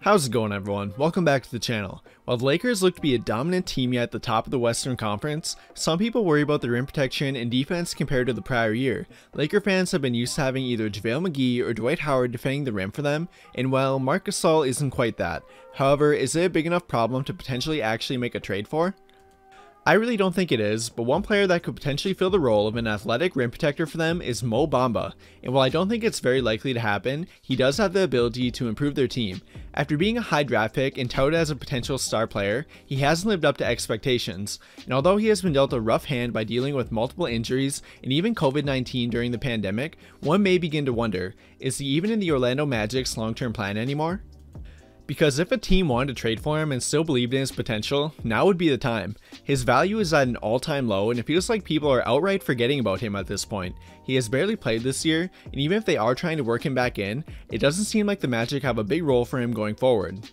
How's it going, everyone? Welcome back to the channel. While the Lakers look to be a dominant team yet at the top of the Western Conference, some people worry about their rim protection and defense compared to the prior year. Laker fans have been used to having either JaVale McGee or Dwight Howard defending the rim for them, and while Marc Gasol isn't quite that. However, is it a big enough problem to potentially actually make a trade for? I really don't think it is, but one player that could potentially fill the role of an athletic rim protector for them is Mo Bamba, and while I don't think it's very likely to happen, he does have the ability to improve their team. After being a high draft pick and touted as a potential star player, he hasn't lived up to expectations, and although he has been dealt a rough hand by dealing with multiple injuries and even COVID-19 during the pandemic, one may begin to wonder, is he even in the Orlando Magic's long-term plan anymore? Because if a team wanted to trade for him and still believed in his potential, now would be the time. His value is at an all-time low and it feels like people are outright forgetting about him at this point. He has barely played this year, and even if they are trying to work him back in, it doesn't seem like the Magic have a big role for him going forward.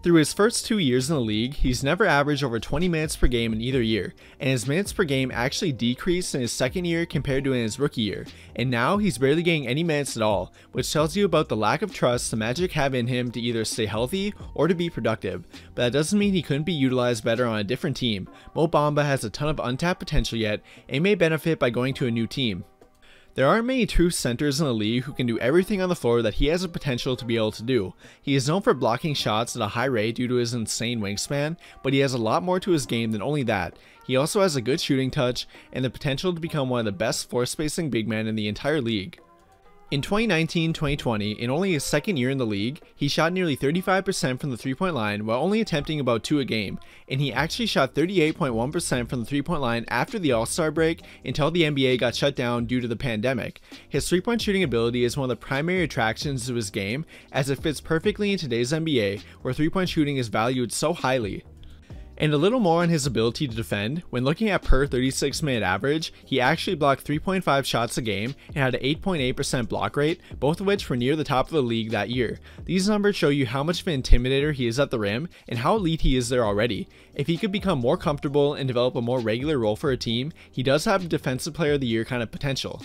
Through his first 2 years in the league, he's never averaged over 20 minutes per game in either year, and his minutes per game actually decreased in his second year compared to in his rookie year, and now he's barely getting any minutes at all, which tells you about the lack of trust the Magic have in him to either stay healthy or to be productive. But that doesn't mean he couldn't be utilized better on a different team. Mo Bamba has a ton of untapped potential yet, and may benefit by going to a new team. There aren't many true centers in the league who can do everything on the floor that he has the potential to be able to do. He is known for blocking shots at a high rate due to his insane wingspan, but he has a lot more to his game than only that. He also has a good shooting touch and the potential to become one of the best floor spacing big men in the entire league. In 2019-2020, in only his second year in the league, he shot nearly 35% from the three-point line while only attempting about 2 a game, and he actually shot 38.1% from the three-point line after the All-Star break until the NBA got shut down due to the pandemic. His three-point shooting ability is one of the primary attractions to his game, as it fits perfectly in today's NBA, where three-point shooting is valued so highly. And a little more on his ability to defend. When looking at per 36-minute average, he actually blocked 3.5 shots a game and had an 8.8% block rate, both of which were near the top of the league that year. These numbers show you how much of an intimidator he is at the rim and how elite he is there already. If he could become more comfortable and develop a more regular role for a team, he does have Defensive Player of the Year kind of potential.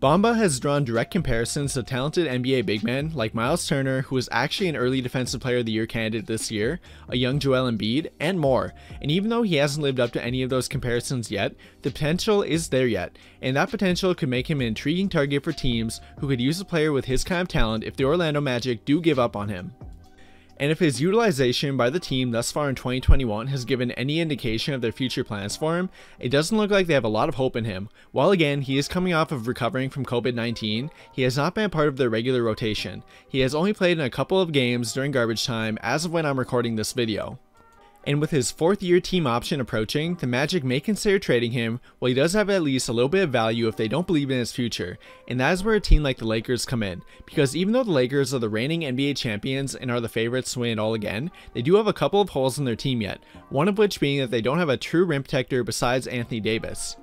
Bamba has drawn direct comparisons to talented NBA big men like Miles Turner, who was actually an early Defensive Player of the Year candidate this year, a young Joel Embiid, and more. And even though he hasn't lived up to any of those comparisons yet, the potential is there yet, and that potential could make him an intriguing target for teams who could use a player with his kind of talent if the Orlando Magic do give up on him. And if his utilization by the team thus far in 2021 has given any indication of their future plans for him, it doesn't look like they have a lot of hope in him. While again, he is coming off of recovering from COVID-19, he has not been a part of their regular rotation. He has only played in a couple of games during garbage time as of when I'm recording this video. And with his 4th year team option approaching, the Magic may consider trading him, while he does have at least a little bit of value if they don't believe in his future, and that is where a team like the Lakers come in, because even though the Lakers are the reigning NBA champions and are the favorites to win it all again, they do have a couple of holes in their team yet, one of which being that they don't have a true rim protector besides Anthony Davis.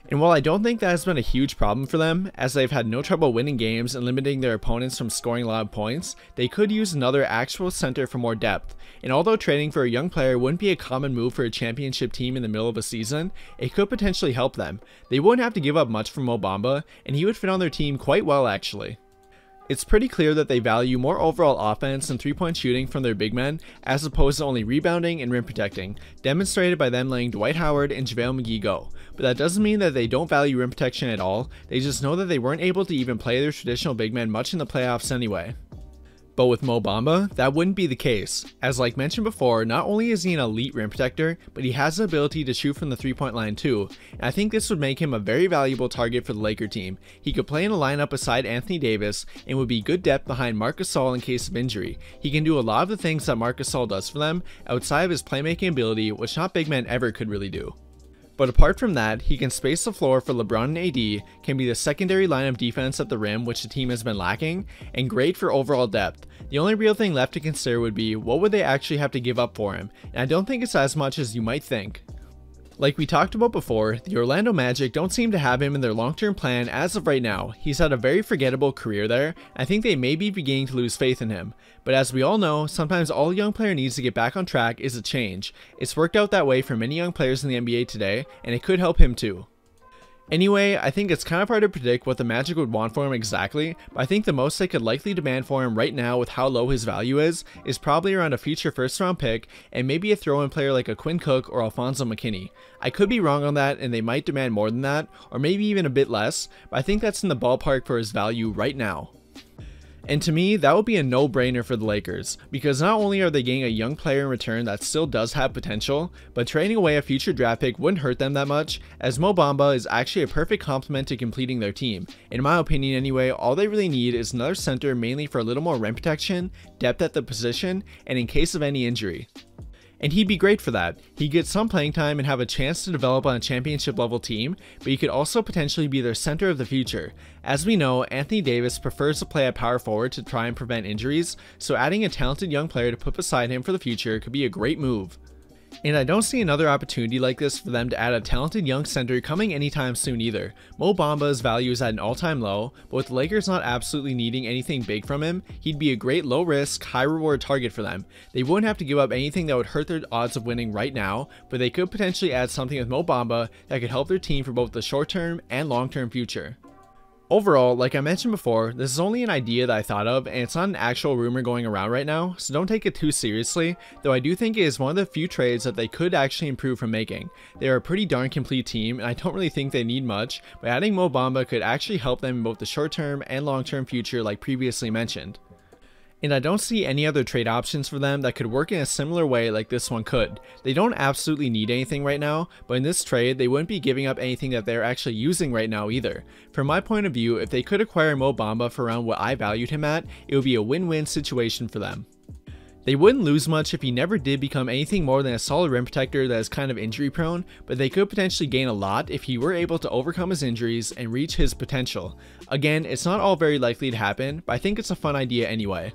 And while I don't think that has been a huge problem for them, as they've had no trouble winning games and limiting their opponents from scoring a lot of points, they could use another actual center for more depth. And although trading for a young player wouldn't be a common move for a championship team in the middle of a season, it could potentially help them. They wouldn't have to give up much for Mo Bamba, and he would fit on their team quite well actually. It's pretty clear that they value more overall offense and three-point shooting from their big men, as opposed to only rebounding and rim protecting, demonstrated by them letting Dwight Howard and JaVale McGee go. But that doesn't mean that they don't value rim protection at all, they just know that they weren't able to even play their traditional big men much in the playoffs anyway. But with Mo Bamba, that wouldn't be the case, as like mentioned before, not only is he an elite rim protector, but he has the ability to shoot from the three-point line too, and I think this would make him a very valuable target for the Laker team. He could play in a lineup beside Anthony Davis, and would be good depth behind Marc Gasol in case of injury. He can do a lot of the things that Marc Gasol does for them, outside of his playmaking ability, which not big men ever could really do. But apart from that, he can space the floor for LeBron and AD, can be the secondary line of defense at the rim which the team has been lacking, and great for overall depth. The only real thing left to consider would be what would they actually have to give up for him, and I don't think it's as much as you might think. Like we talked about before, the Orlando Magic don't seem to have him in their long-term plan as of right now. He's had a very forgettable career there, and I think they may be beginning to lose faith in him. But as we all know, sometimes all a young player needs to get back on track is a change. It's worked out that way for many young players in the NBA today, and it could help him too. Anyway, I think it's kind of hard to predict what the Magic would want for him exactly, but I think the most they could likely demand for him right now with how low his value is probably around a future first round pick and maybe a throw-in player like a Quinn Cook or Alfonso McKinney. I could be wrong on that and they might demand more than that, or maybe even a bit less, but I think that's in the ballpark for his value right now. And to me, that would be a no-brainer for the Lakers, because not only are they getting a young player in return that still does have potential, but trading away a future draft pick wouldn't hurt them that much, as Mo Bamba is actually a perfect complement to completing their team. In my opinion anyway, all they really need is another center mainly for a little more rim protection, depth at the position, and in case of any injury. And he'd be great for that. He'd get some playing time and have a chance to develop on a championship level team, but he could also potentially be their center of the future. As we know, Anthony Davis prefers to play at power forward to try and prevent injuries, so adding a talented young player to put beside him for the future could be a great move. And I don't see another opportunity like this for them to add a talented young center coming anytime soon either. Mo Bamba's value is at an all-time low, but with the Lakers not absolutely needing anything big from him, he'd be a great low-risk, high-reward target for them. They wouldn't have to give up anything that would hurt their odds of winning right now, but they could potentially add something with Mo Bamba that could help their team for both the short-term and long-term future. Overall, like I mentioned before, this is only an idea that I thought of and it's not an actual rumor going around right now, so don't take it too seriously, though I do think it is one of the few trades that they could actually improve from making. They are a pretty darn complete team and I don't really think they need much, but adding Mo Bamba could actually help them in both the short term and long term future like previously mentioned. And I don't see any other trade options for them that could work in a similar way like this one could. They don't absolutely need anything right now, but in this trade they wouldn't be giving up anything that they're actually using right now either. From my point of view, if they could acquire Mo Bamba for around what I valued him at, it would be a win-win situation for them. They wouldn't lose much if he never did become anything more than a solid rim protector that is kind of injury prone, but they could potentially gain a lot if he were able to overcome his injuries and reach his potential. Again, it's not all very likely to happen, but I think it's a fun idea anyway.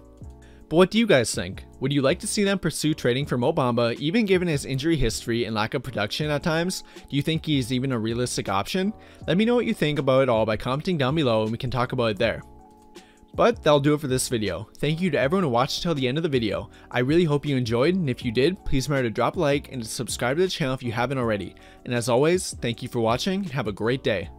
But what do you guys think? Would you like to see them pursue trading for Mo Bamba even given his injury history and lack of production at times? Do you think he is even a realistic option? Let me know what you think about it all by commenting down below and we can talk about it there. But that'll do it for this video. Thank you to everyone who watched until the end of the video. I really hope you enjoyed, and if you did, please remember to drop a like and to subscribe to the channel if you haven't already. And as always, thank you for watching and have a great day.